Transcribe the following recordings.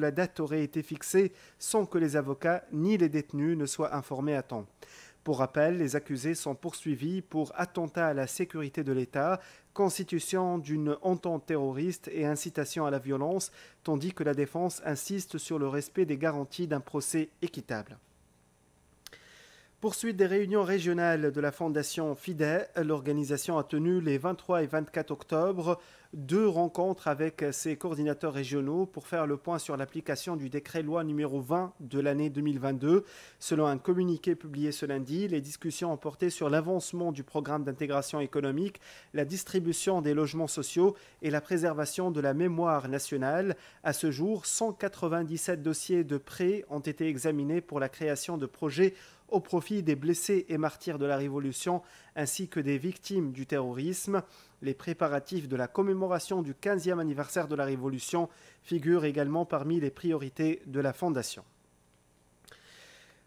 la date aurait été fixée sans que les avocats ni les détenus ne soient informés à temps. Pour rappel, les accusés sont poursuivis pour attentat à la sécurité de l'État, constitution d'une entente terroriste et incitation à la violence, tandis que la défense insiste sur le respect des garanties d'un procès équitable. Poursuite des réunions régionales de la Fondation FIDE, l'organisation a tenu les 23 et 24 octobre 2 rencontres avec ses coordinateurs régionaux pour faire le point sur l'application du décret-loi numéro 20 de l'année 2022. Selon un communiqué publié ce lundi, les discussions ont porté sur l'avancement du programme d'intégration économique, la distribution des logements sociaux et la préservation de la mémoire nationale. À ce jour, 197 dossiers de prêts ont été examinés pour la création de projets au profit des blessés et martyrs de la Révolution ainsi que des victimes du terrorisme. Les préparatifs de la commémoration du 15e anniversaire de la Révolution figurent également parmi les priorités de la Fondation.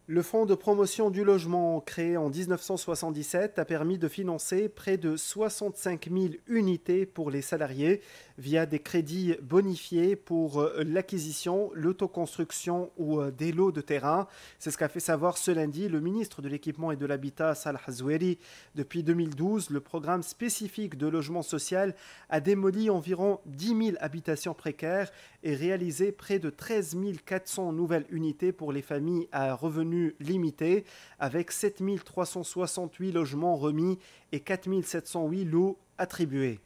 Le Fonds de promotion du logement, créé en 1977, a permis de financer près de 65 000 unités pour les salariés via des crédits bonifiés pour l'acquisition, l'autoconstruction ou des lots de terrain. C'est ce qu'a fait savoir ce lundi le ministre de l'Équipement et de l'Habitat, Salah Zoueri. Depuis 2012, le programme spécifique de logement social a démoli environ 10 000 habitations précaires et réalisé près de 13 400 nouvelles unités pour les familles à revenus limités, avec 7 368 logements remis et 4 708 lots attribués.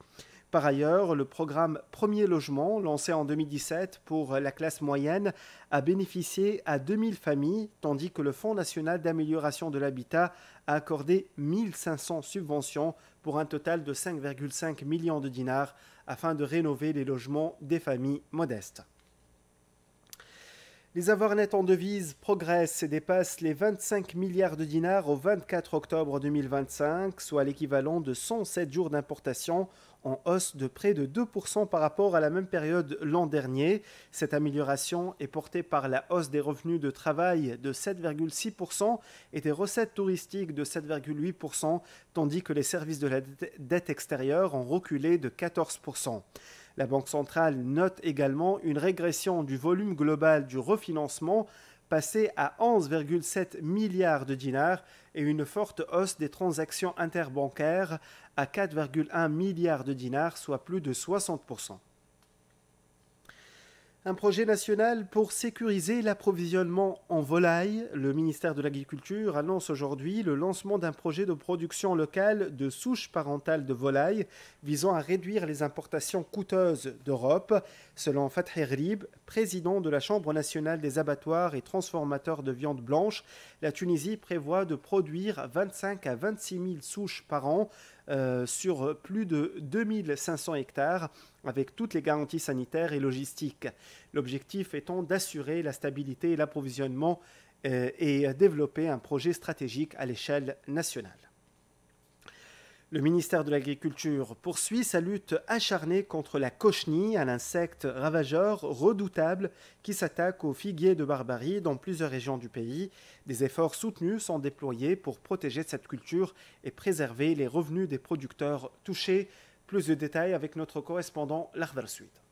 Par ailleurs, le programme Premier Logement, lancé en 2017 pour la classe moyenne, a bénéficié à 2000 familles, tandis que le Fonds national d'amélioration de l'habitat a accordé 1500 subventions pour un total de 5,5 millions de dinars afin de rénover les logements des familles modestes. Les avoirs nets en devises progressent et dépassent les 25 milliards de dinars au 24 octobre 2025, soit l'équivalent de 107 jours d'importation, en hausse de près de 2% par rapport à la même période l'an dernier. Cette amélioration est portée par la hausse des revenus de travail de 7,6% et des recettes touristiques de 7,8%, tandis que les services de la dette extérieure ont reculé de 14%. La Banque centrale note également une régression du volume global du refinancement passé à 11,7 milliards de dinars et une forte hausse des transactions interbancaires à 4,1 milliards de dinars, soit plus de 60%. Un projet national pour sécuriser l'approvisionnement en volaille. Le ministère de l'Agriculture annonce aujourd'hui le lancement d'un projet de production locale de souches parentales de volaille visant à réduire les importations coûteuses d'Europe. Selon Fathi Rib, président de la Chambre nationale des abattoirs et transformateurs de viande blanche, la Tunisie prévoit de produire 25 à 26 000 souches par an sur plus de 2500 hectares avec toutes les garanties sanitaires et logistiques. L'objectif étant d'assurer la stabilité et l'approvisionnement et développer un projet stratégique à l'échelle nationale. Le ministère de l'Agriculture poursuit sa lutte acharnée contre la cochenille, un insecte ravageur redoutable qui s'attaque aux figuiers de Barbarie dans plusieurs régions du pays. Des efforts soutenus sont déployés pour protéger cette culture et préserver les revenus des producteurs touchés. Plus de détails avec notre correspondant Lardal Suite.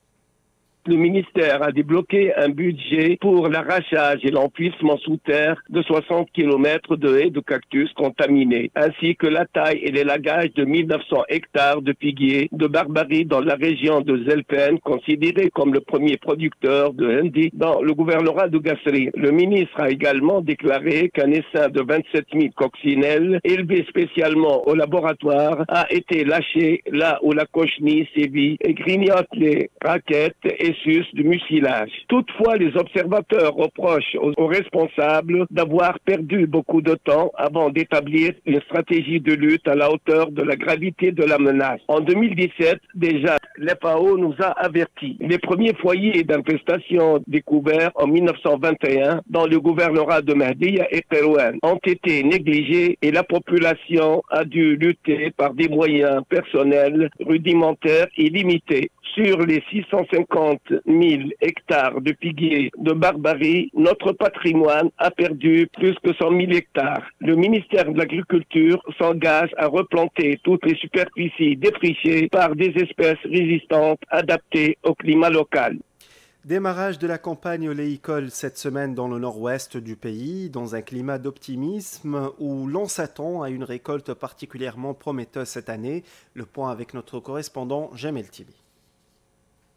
Le ministère a débloqué un budget pour l'arrachage et l'enfouissement sous terre de 60 km de haies de cactus contaminés, ainsi que la taille et l'élagage de 1900 hectares de figuiers de Barbarie dans la région de Zelfen, considéré comme le premier producteur de Hindi dans le gouvernorat de Gassri. Le ministre a également déclaré qu'un essaim de 27 000 coccinelles, élevé spécialement au laboratoire, a été lâché là où la cochenille sévit et grignote les raquettes et du mucilage. Toutefois, les observateurs reprochent aux responsables d'avoir perdu beaucoup de temps avant d'établir une stratégie de lutte à la hauteur de la gravité de la menace. En 2017, déjà, l'FAO nous a avertis. Les premiers foyers d'infestation découverts en 1921 dans le gouvernorat de Mahdiya et Terouane ont été négligés et la population a dû lutter par des moyens personnels rudimentaires et limités. Sur les 650 000 hectares de figuiers de Barbarie, notre patrimoine a perdu plus que 100 000 hectares. Le ministère de l'Agriculture s'engage à replanter toutes les superficies défrichées par des espèces résistantes adaptées au climat local. Démarrage de la campagne oléicole cette semaine dans le nord-ouest du pays, dans un climat d'optimisme où l'on s'attend à une récolte particulièrement prometteuse cette année. Le point avec notre correspondant Jamel Tibi.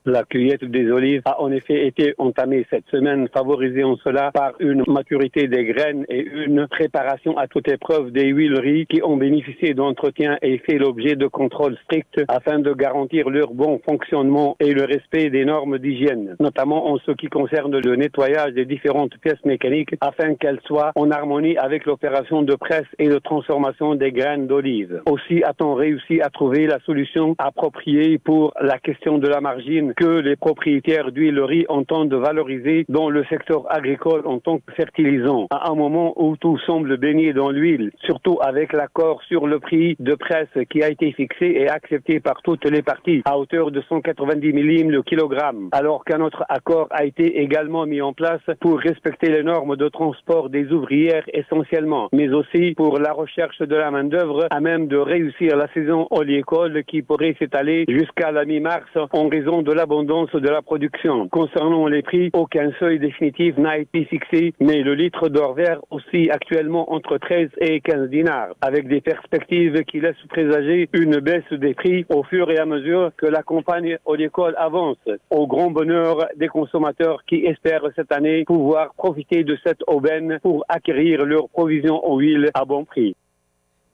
La cueillette des olives a en effet été entamée cette semaine, favorisée en cela par une maturité des graines et une préparation à toute épreuve des huileries qui ont bénéficié d'entretien et fait l'objet de contrôles stricts afin de garantir leur bon fonctionnement et le respect des normes d'hygiène, notamment en ce qui concerne le nettoyage des différentes pièces mécaniques afin qu'elles soient en harmonie avec l'opération de presse et de transformation des graines d'olive. Aussi a-t-on réussi à trouver la solution appropriée pour la question de la margine que les propriétaires d'huileries entendent valoriser dans le secteur agricole en tant que fertilisant. À un moment où tout semble baigner dans l'huile, surtout avec l'accord sur le prix de presse qui a été fixé et accepté par toutes les parties à hauteur de 190 millim le kilogramme, alors qu'un autre accord a été également mis en place pour respecter les normes de transport des ouvrières essentiellement, mais aussi pour la recherche de la main-d'œuvre à même de réussir la saison oléicole qui pourrait s'étaler jusqu'à la mi-mars en raison de l'abondance de la production. Concernant les prix, aucun seuil définitif n'a été fixé, mais le litre d'or vert oscille actuellement entre 13 et 15 dinars, avec des perspectives qui laissent présager une baisse des prix au fur et à mesure que la campagne oléicole avance, au grand bonheur des consommateurs qui espèrent cette année pouvoir profiter de cette aubaine pour acquérir leurs provisions en huile à bon prix.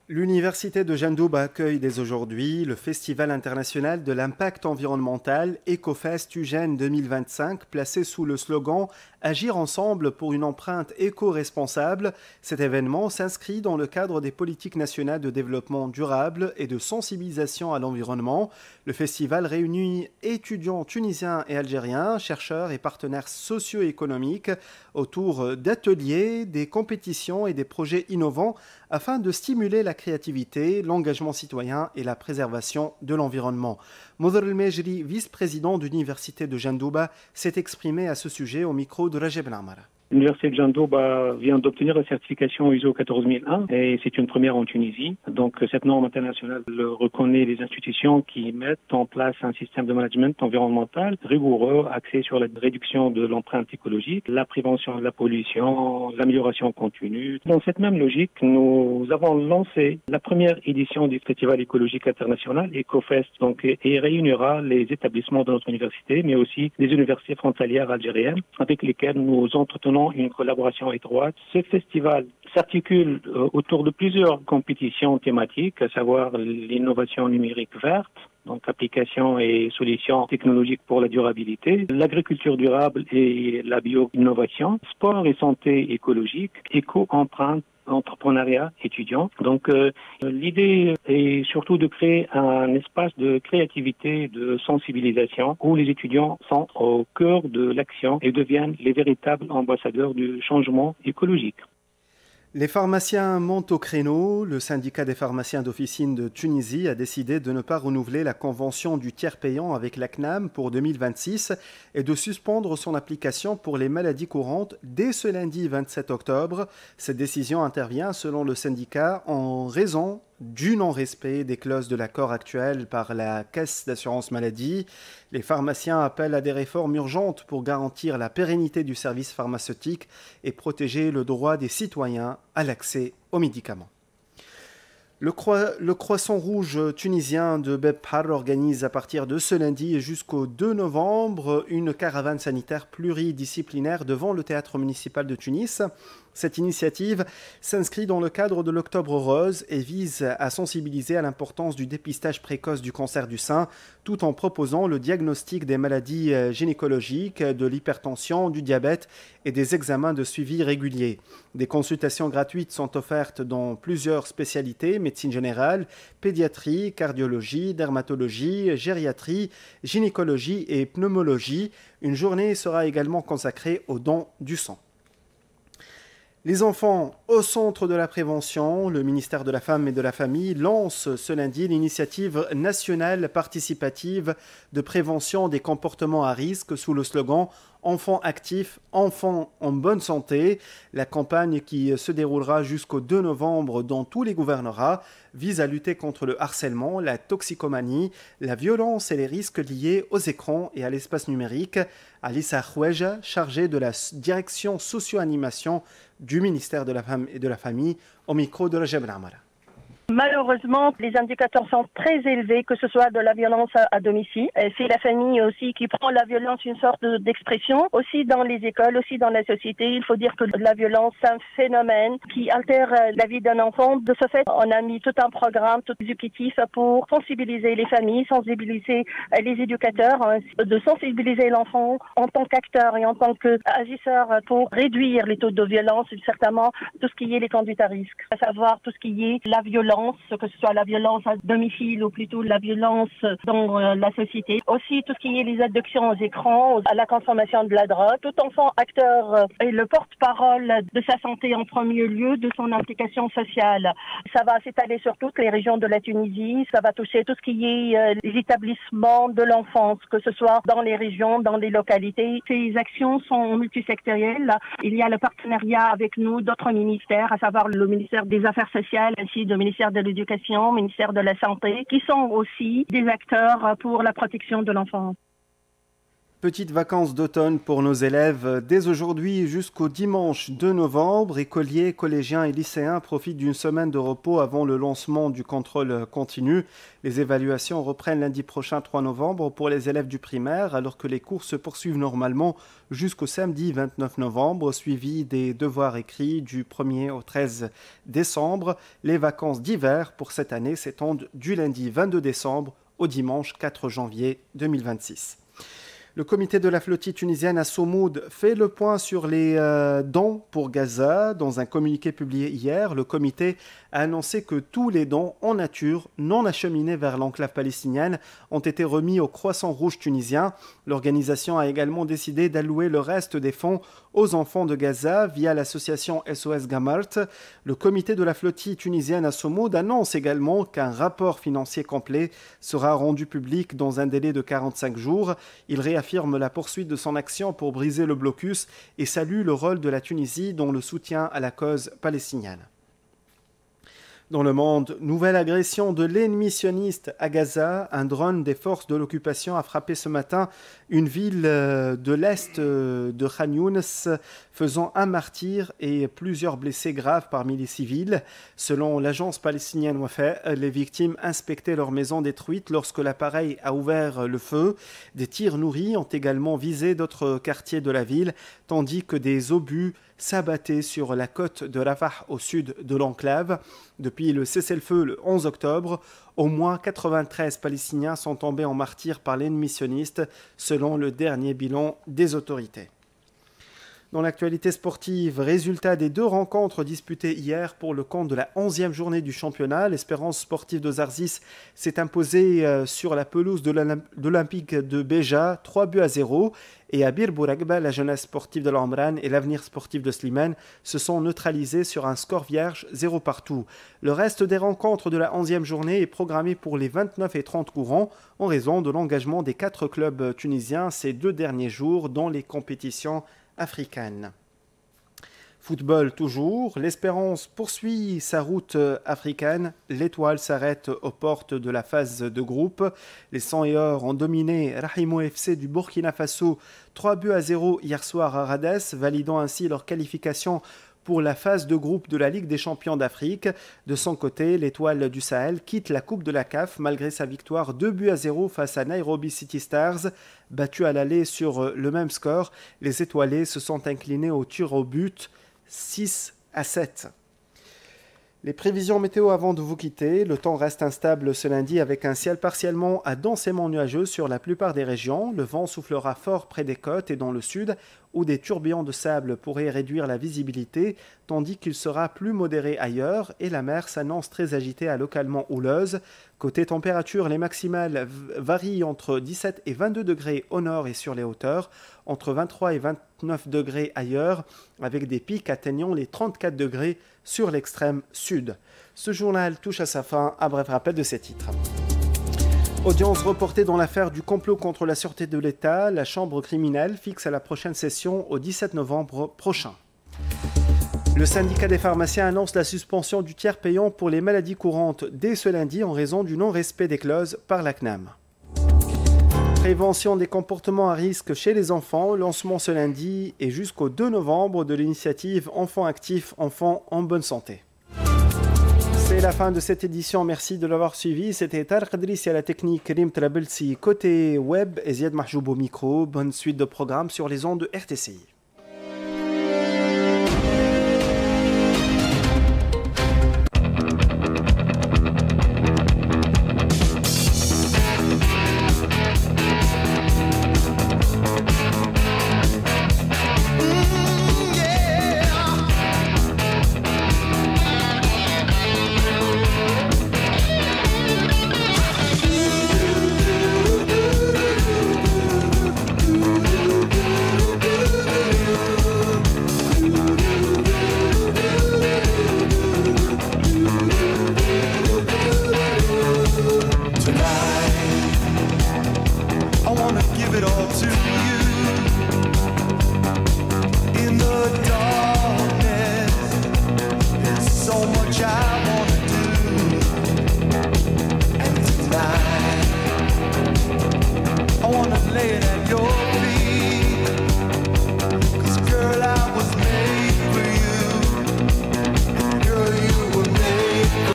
L'Université de Jandouba accueille dès aujourd'hui le Festival international de l'impact environnemental EcoFest UGEN 2025, placé sous le slogan « Agir ensemble pour une empreinte éco-responsable ». Cet événement s'inscrit dans le cadre des politiques nationales de développement durable et de sensibilisation à l'environnement. Le festival réunit étudiants tunisiens et algériens, chercheurs et partenaires socio-économiques autour d'ateliers, des compétitions et des projets innovants afin de stimuler la créativité, l'engagement citoyen et la préservation de l'environnement. Moudr El-Mejri, vice-président de l'Université de Jandouba, s'est exprimé à ce sujet au micro de Rajeb Lamara. L'Université de Jandouba vient d'obtenir la certification ISO 14001 et c'est une première en Tunisie. Donc cette norme internationale reconnaît les institutions qui mettent en place un système de management environnemental rigoureux axé sur la réduction de l'empreinte écologique, la prévention de la pollution, l'amélioration continue. Dans cette même logique, nous avons lancé la première édition du Festival écologique international EcoFest, et réunira les établissements de notre université, mais aussi les universités frontalières algériennes avec lesquelles nous entretenons une collaboration étroite. Ce festival s'articule autour de plusieurs compétitions thématiques, à savoir l'innovation numérique verte, donc applications et solutions technologiques pour la durabilité, l'agriculture durable et la bio-innovation, sport et santé écologique, éco-empreinte, entrepreneuriat étudiant. Donc l'idée est surtout de créer un espace de créativité, de sensibilisation où les étudiants sont au cœur de l'action et deviennent les véritables ambassadeurs du changement écologique. Les pharmaciens montent au créneau. Le syndicat des pharmaciens d'officine de Tunisie a décidé de ne pas renouveler la convention du tiers payant avec la CNAM pour 2026 et de suspendre son application pour les maladies courantes dès ce lundi 27 octobre. Cette décision intervient, selon le syndicat, en raison du non-respect des clauses de l'accord actuel par la Caisse d'assurance maladie. Les pharmaciens appellent à des réformes urgentes pour garantir la pérennité du service pharmaceutique et protéger le droit des citoyens à l'accès aux médicaments. Le Croissant Rouge tunisien de Bebhar organise à partir de ce lundi et jusqu'au 2 novembre une caravane sanitaire pluridisciplinaire devant le théâtre municipal de Tunis. Cette initiative s'inscrit dans le cadre de l'Octobre Rose et vise à sensibiliser à l'importance du dépistage précoce du cancer du sein, tout en proposant le diagnostic des maladies gynécologiques, de l'hypertension, du diabète et des examens de suivi réguliers. Des consultations gratuites sont offertes dans plusieurs spécialités, médecine générale, pédiatrie, cardiologie, dermatologie, gériatrie, gynécologie et pneumologie. Une journée sera également consacrée au don du sang. Les enfants au centre de la prévention, le ministère de la Femme et de la Famille lance ce lundi l'initiative nationale participative de prévention des comportements à risque sous le slogan « Enfants actifs, enfants en bonne santé. La campagne qui se déroulera jusqu'au 2 novembre dans tous les gouvernorats vise à lutter contre le harcèlement, la toxicomanie, la violence et les risques liés aux écrans et à l'espace numérique. Alissa Khoueja, chargée de la direction socio-animation du ministère de la Femme et de la Famille, au micro de Rajab Amara. Malheureusement, les indicateurs sont très élevés, que ce soit de la violence à domicile. C'est la famille aussi qui prend la violence une sorte d'expression. Aussi dans les écoles, aussi dans la société. Il faut dire que la violence, c'est un phénomène qui altère la vie d'un enfant. De ce fait, on a mis tout un programme, tout éducatif pour sensibiliser les familles, sensibiliser les éducateurs, de sensibiliser l'enfant en tant qu'acteur et en tant qu'agisseur pour réduire les taux de violence, certainement tout ce qui est les conduites à risque, à savoir tout ce qui est la violence, que ce soit la violence à domicile ou plutôt la violence dans la société. Aussi tout ce qui est les addictions aux écrans, à la consommation de la drogue. Tout enfant acteur est le porte-parole de sa santé en premier lieu, de son implication sociale. Ça va s'étaler sur toutes les régions de la Tunisie. Ça va toucher tout ce qui est les établissements de l'enfance, que ce soit dans les régions, dans les localités. Ces actions sont multisectorielles. Il y a le partenariat avec nous d'autres ministères, à savoir le ministère des Affaires sociales ainsi que le ministère de l'Éducation, ministère de la Santé, qui sont aussi des acteurs pour la protection de l'enfant. Petites vacances d'automne pour nos élèves. Dès aujourd'hui jusqu'au dimanche 2 novembre, écoliers, collégiens et lycéens profitent d'une semaine de repos avant le lancement du contrôle continu. Les évaluations reprennent lundi prochain 3 novembre pour les élèves du primaire, alors que les cours se poursuivent normalement jusqu'au samedi 29 novembre, suivi des devoirs écrits du 1er au 13 décembre. Les vacances d'hiver pour cette année s'étendent du lundi 22 décembre au dimanche 4 janvier 2026. Le comité de la flottille tunisienne à Soumoud fait le point sur les dons pour Gaza. Dans un communiqué publié hier, le comité a annoncé que tous les dons en nature non acheminés vers l'enclave palestinienne ont été remis au Croissant Rouge tunisien. L'organisation a également décidé d'allouer le reste des fonds aux enfants de Gaza via l'association SOS Gamart. Le comité de la flottille tunisienne à Soumoud annonce également qu'un rapport financier complet sera rendu public dans un délai de 45 jours. Il réaffirme la poursuite de son action pour briser le blocus et salue le rôle de la Tunisie dans le soutien à la cause palestinienne. Dans le monde, nouvelle agression de l'ennemi sioniste à Gaza. Un drone des forces de l'occupation a frappé ce matin une ville de l'est de Khan Younes, faisant un martyr et plusieurs blessés graves parmi les civils. Selon l'agence palestinienne Wafa, les victimes inspectaient leur maison détruite lorsque l'appareil a ouvert le feu. Des tirs nourris ont également visé d'autres quartiers de la ville, tandis que des obus s'abattaient sur la côte de Rafah au sud de l'enclave. Depuis le cessez-le-feu le 11 octobre, au moins 93 Palestiniens sont tombés en martyrs par l'ennemi sioniste, selon le dernier bilan des autorités. Dans l'actualité sportive, résultat des 2 rencontres disputées hier pour le compte de la 11e journée du championnat. L'Espérance sportive de Zarzis s'est imposée sur la pelouse de l'Olympique de Béja, 3-0. Et à Bir Bouragba, la jeunesse sportive de l'Amran et l'avenir sportif de Slimane se sont neutralisés sur un score vierge 0 partout. Le reste des rencontres de la 11e journée est programmé pour les 29 et 30 courants en raison de l'engagement des 4 clubs tunisiens ces 2 derniers jours dans les compétitions africaine. Football toujours, l'Espérance poursuit sa route africaine. L'Étoile s'arrête aux portes de la phase de groupe. Les 100 et or ont dominé Rahimo FC du Burkina Faso 3-0 hier soir à Radès, validant ainsi leur qualification pour la phase de groupe de la Ligue des champions d'Afrique. De son côté, l'Étoile du Sahel quitte la Coupe de la CAF malgré sa victoire 2-0 face à Nairobi City Stars. Battu à l'aller sur le même score, les étoilés se sont inclinés au tir au but 6-7. Les prévisions météo avant de vous quitter. Le temps reste instable ce lundi avec un ciel partiellement à densément nuageux sur la plupart des régions. Le vent soufflera fort près des côtes et dans le sud où des tourbillons de sable pourraient réduire la visibilité, tandis qu'il sera plus modéré ailleurs et la mer s'annonce très agitée à localement houleuse. Côté température, les maximales varient entre 17 et 22 degrés au nord et sur les hauteurs, entre 23 et 29 degrés ailleurs, avec des pics atteignant les 34 degrés sur l'extrême sud. Ce journal touche à sa fin. Un bref rappel de ces titres. Audience reportée dans l'affaire du complot contre la sûreté de l'État. La Chambre criminelle fixe à la prochaine session au 17 novembre prochain. Le syndicat des pharmaciens annonce la suspension du tiers payant pour les maladies courantes dès ce lundi en raison du non-respect des clauses par la CNAM. Prévention des comportements à risque chez les enfants, lancement ce lundi et jusqu'au 2 novembre de l'initiative Enfants actifs, enfants en bonne santé. C'est la fin de cette édition, merci de l'avoir suivi. C'était Tarek Adrissi à la technique, Rim Trabelsi côté web et Ziad Mahjoub au micro. Bonne suite de programmes sur les ondes de RTCI.